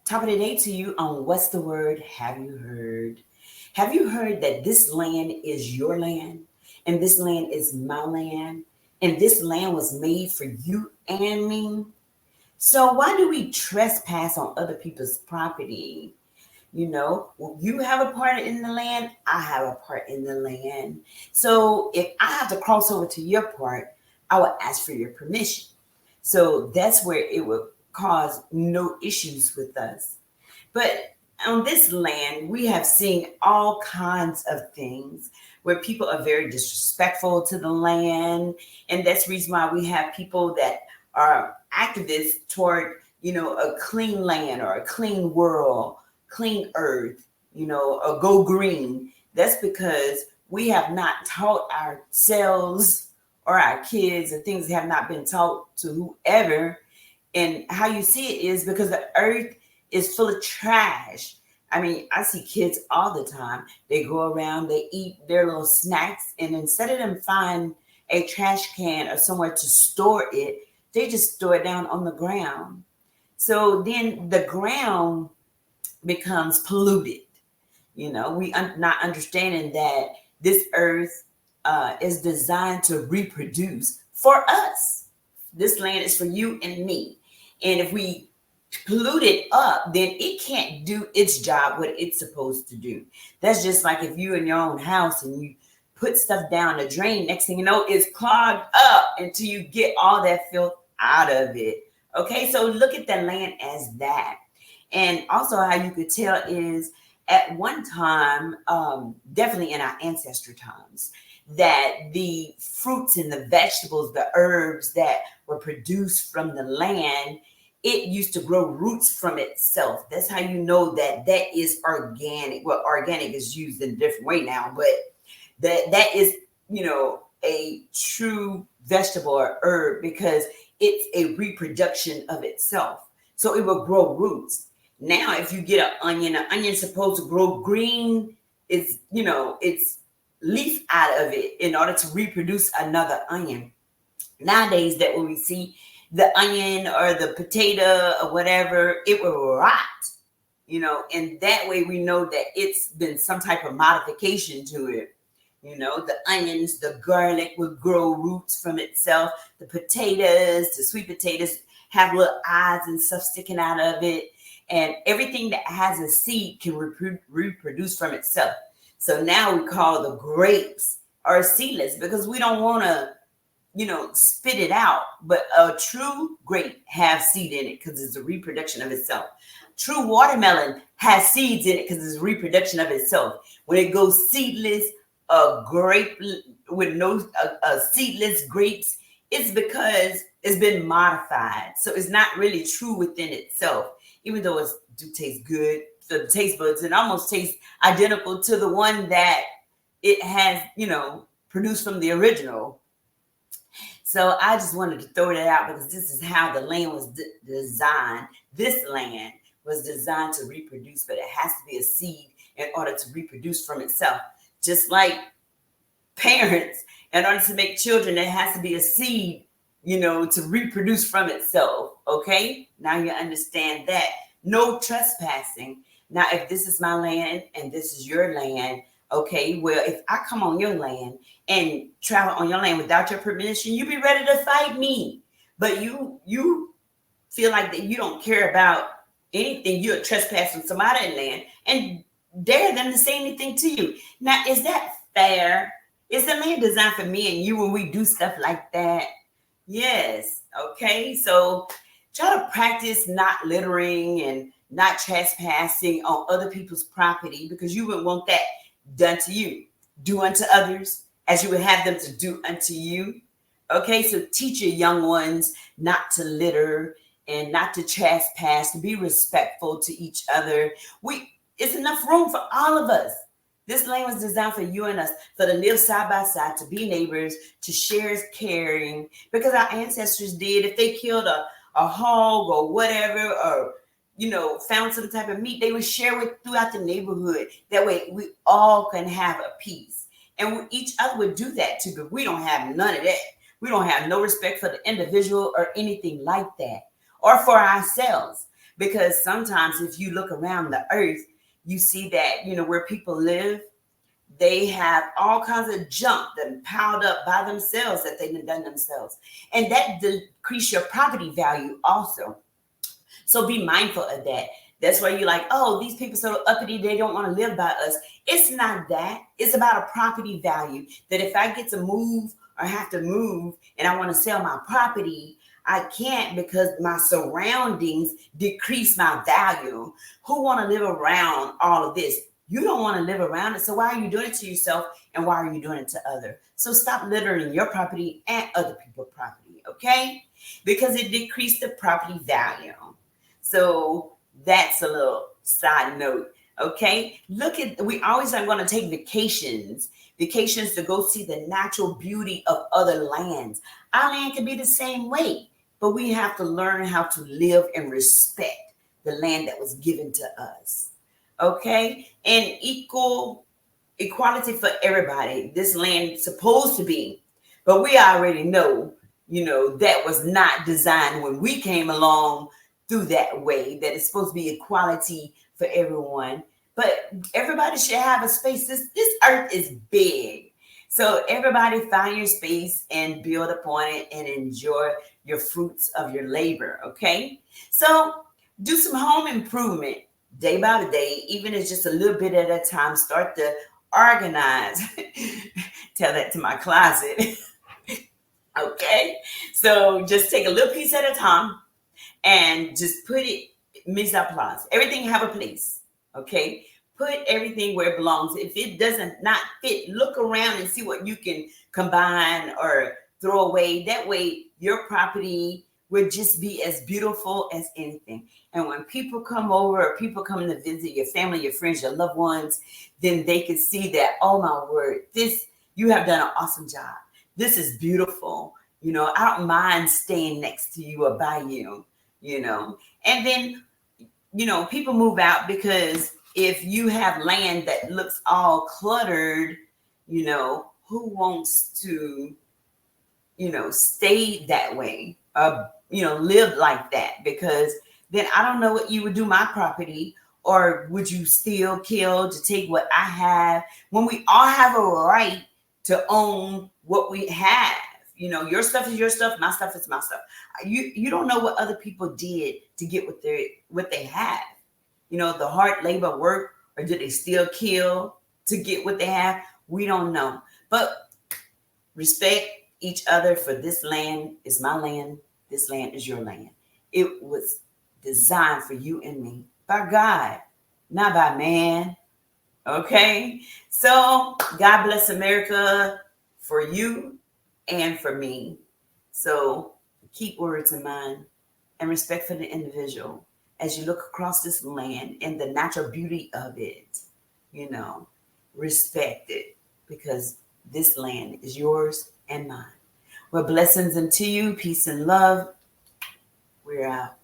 Top of the day to you on What's the Word Have You Heard? Have you heard that this land is your land and this land is my land and this land was made for you and me? So why do we trespass on other people's property? You have a part in the land, I have a part in the land. So if I have to cross over to your part, I will ask for your permission. So that's where it will cause no issues with us. But on this land, we have seen all kinds of things where people are very disrespectful to the land. And that's the reason why we have people that are activists toward, a clean land or a clean world, clean earth, or go green. That's because we have not taught ourselves or our kids, and things have not been taught to whoever. And how you see it is because the earth is full of trash. I mean, I see kids all the time. They go around, they eat their little snacks, and instead of them find a trash can or somewhere to store it, they just store it down on the ground. So then the ground becomes polluted. We not understanding that this earth is designed to reproduce for us. This land is for you and me. And if we pollute it up, then it can't do its job, what it's supposed to do. That's just like if you in your own house and you put stuff down the drain, next thing you know, it's clogged up until you get all that filth out of it. Okay, so look at the land as that. And also how you could tell is at one time, definitely in our ancestor times, that the fruits and the vegetables, the herbs that were produced from the land, it used to grow roots from itself. That's how you know that that is organic. Well, organic is used in a different way now, but that is, a true vegetable or herb because it's a reproduction of itself. So it will grow roots. Now, if you get an onion's supposed to grow green. It's leaf out of it in order to reproduce another onion. Nowadays, that when we see the onion or the potato or whatever, it will rot, and that way we know that it's been some type of modification to it. The onions, the garlic will grow roots from itself. The potatoes, the sweet potatoes have little eyes and stuff sticking out of it. And everything that has a seed can reproduce from itself. So now we call the grapes are seedless because we don't want to, spit it out. But a true grape has seed in it because it's a reproduction of itself. True watermelon has seeds in it because it's a reproduction of itself. When it goes seedless, a grape with no seedless grapes, it's because it's been modified. So it's not really true within itself, even though it do taste good for the taste buds and almost tastes identical to the one that it has, produced from the original. So I just wanted to throw that out because this is how the land was designed. This land was designed to reproduce, but it has to be a seed in order to reproduce from itself. Just like parents, in order to make children, it has to be a seed, to reproduce from itself. Okay, now you understand that. No trespassing. Now, if this is my land and this is your land, okay, well, if I come on your land and travel on your land without your permission, you be ready to fight me. But you feel like that you don't care about anything. You're trespassing somebody's land and dare them to say anything to you. Now, is that fair? Is the land designed for me and you when we do stuff like that? Yes. Okay. So try to practice not littering and not trespassing on other people's property because you wouldn't want that done to you. Do unto others as you would have them to do unto you. Okay. So teach your young ones not to litter and not to trespass, to be respectful to each other. It's enough room for all of us. This land was designed for you and us, for to live side by side, to be neighbors, to share caring, because our ancestors did. If they killed a hog or whatever, or, found some type of meat, they would share it throughout the neighborhood. That way we all can have a peace. And each other would do that too, but we don't have none of that. We don't have no respect for the individual or anything like that, or for ourselves. Because sometimes if you look around the earth, you see that, where people live, they have all kinds of junk that piled up by themselves that they've done themselves. And that decrease your property value also. So be mindful of that. That's why you're like, oh, these people so uppity, they don't want to live by us. It's not that. It's about a property value. That if I get to move or have to move and I want to sell my property, I can't because my surroundings decrease my value. Who want to live around all of this? You don't want to live around it. So why are you doing it to yourself and why are you doing it to others? So stop littering your property and other people's property, okay? Because it decreased the property value. So that's a little side note, okay? We always are going to take vacations to go see the natural beauty of other lands. Our land can be the same way, but we have to learn how to live and respect the land that was given to us, okay? And equality for everybody. This land is supposed to be, but we already know, that was not designed when we came along through that way, that it's supposed to be equality for everyone. But everybody should have a space. This earth is big. So everybody find your space and build upon it and enjoy your fruits of your labor, okay? So do some home improvement day by day, even if it's just a little bit at a time. Start to organize. Tell that to my closet. Okay? So just take a little piece at a time and just put it mise en place. Everything have a place, okay? Put everything where it belongs. If it doesn't not fit, look around and see what you can combine or throw away. That way, your property would just be as beautiful as anything. And when people come over or people come to visit your family, your friends, your loved ones, then they can see that, oh my word, you have done an awesome job. This is beautiful. I don't mind staying next to you or by you. And then, people move out because if you have land that looks all cluttered, who wants to, stay that way, live like that? Because then I don't know what you would do my property, or would you steal, kill to take what I have when we all have a right to own what we have? Your stuff is your stuff, my stuff is my stuff. You don't know what other people did to get what they have. The hard labor work, or did they still kill to get what they have? We don't know. But respect each other, for this land is my land. This land is your land. It was designed for you and me by God, not by man. Okay? So God bless America for you and for me. So keep words in mind and respect for the individual as you look across this land and the natural beauty of it. Respect it, because this land is yours and mine. Well, blessings unto you. Peace and love. We're out.